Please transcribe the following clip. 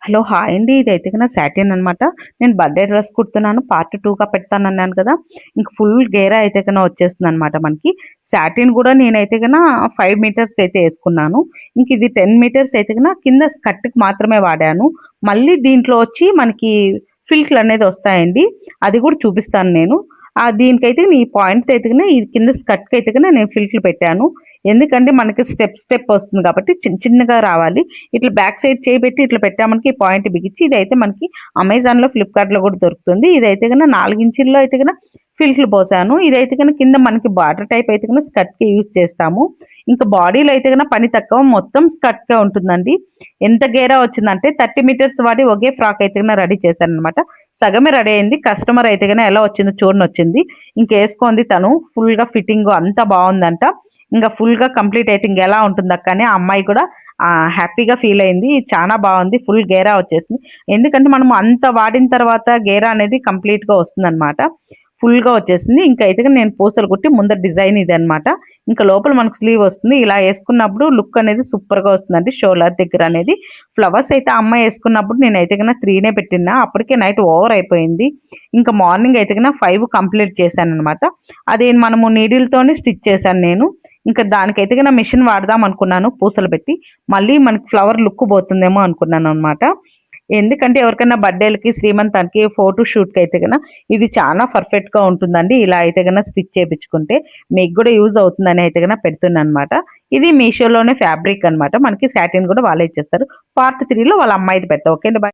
Hello! Hi అండి. ఇదైతే గన సాటిన్ అనమాట. నేను బర్త్‌డే డ్రెస్ కుడుతున్నాను. పార్ట్ 2గా పెడతానన్నాను కదా! ఇంక ఫుల్ గేరా అయితే గన వచ్చేస్తుందనమాట మనకి. సాటిన్ గూడా నేనైతే గన 5 మీటర్స్ అయితే యేసుకున్నాను. ఇంక ఇది 10 మీటర్స్ అయితే గన కింద స్కర్ట్‌కి మాత్రమే వాడాను. మళ్ళీ దీంట్లో వచ్చి మనకి ఫిల్ట్‌లనేది వస్తాయండి. అది గూడా చూపిస్తాను నేను. దీనికైతే ఈ పాయింట్‌తో అయితే గన ఈ కింద స్కర్ట్‌కైతే గన నేను ఫిల్ట్లు పెట్టాను. ఎందుకంటే మనకి స్టెప్ వస్తుంది కాబట్టి చిన్నగా రావాలి. ఇట్లా బ్యాక్ సైడ్ చేయబెట్టి ఇట్లా పెట్టామనుకో ఈ పాయింట్ బిగించి ఇదైతే మనకి అమెజాన్‌లో, ఫ్లిప్‌కార్ట్‌లో కూడా దొరుకుతుంది. ఇదైతే గన 4 ఇంచుల్లో అయితే గన ఫిల్ట్లు పోసాను. ఇదైతే గన కింద మనకి బార్డర్ టైప్ అయితే గన స్కర్ట్‌కి యూజ్ చేస్తాము. ఇంకా బాడీలో అయితే గన పని తక్కువ మొత్తం స్కర్ట్‌కే ఉంటుందండి. ఎంత గేరా వచ్చిందంటే 30 మీటర్స్ వాడి ఒకే ఫ్రాక్ అయితే గన రెడీ చేశాననమాట. సగమే రెడీ అయింది. కస్టమర్ అయితే గన ఎలా వచ్చిందో చూడనొచ్చింది. ఇంకేసుకుంది తను. ఫుల్‌గా ఫిట్టింగు అంతా బావుందంట. ఇంక ఫుల్‌గా కంప్లీట్ అయితే ఇంకెలా ఉంటుందక్క అని ఆ అమ్మాయి కూడా హ్యాపీగా ఫీల్ అయింది. చానా బావుంది. ఫుల్ గేరా వచ్చేసింది. ఎందుకంటే మనం అంత వాడిన తర్వాత గేరా అనేది కంప్లీట్‌గా వస్తుందనమాట. ఫుల్‌గా వచ్చేసింది. ఇంక అయితే నేను పూసలు కుట్టి ముందర డిజైన్ ఇదనమాట. ఇంకా లోపల మనకు స్లీవ్ వస్తుంది. ఇలా యేసుకున్నప్పుడు లుక్ అనేది సూపర్‌గా వస్తుందండి. షోల్డర్ దగ్గర అనేది. ఫ్లవర్స్ అయితే ఆ అమ్మాయి యేసుకున్నప్పుడు నేనైతే గన 3నే పెట్టినా. అప్పటికే నైట్ ఓవర్ అయిపోయింది. ఇంకా మార్నింగ్ అయితే గన 5 కంప్లీట్ చేశాననమాట. అది మనము నీడిల్‌తోనే స్టిచ్ చేశాను నేను. ఇంకా దానికైతే గన మిషన్ వాడదాం అనుకున్నాను పూసలు పెట్టి. మళ్ళీ మనకి ఫ్లవర్ లుక్ పోతుందేమో అనుకున్నాననమాట. ఎందుకంటే ఎవరికైనా బర్త్‌డేలకి, శ్రీమంతానికి, ఫోటో షూట్‌కి అయితే గన ఇది చాలా పర్ఫెక్ట్‌గా ఉంటుందండి. ఇలా అయితే గన స్టిచ్ చేపించుకుంటే మీకు కూడా యూజ్ అవుతుందని అయితే గన పెడుతున్నాననమాట. ఇది మీషోలోనే ఫ్యాబ్రిక్ అనమాట. మనకి సాటిన్ కూడా వాళ్ళే ఇచ్చేస్తారు. పార్ట్ 3లో వాళ్ళ అమ్మాయిది పెడతా. ఓకే అండి. బై.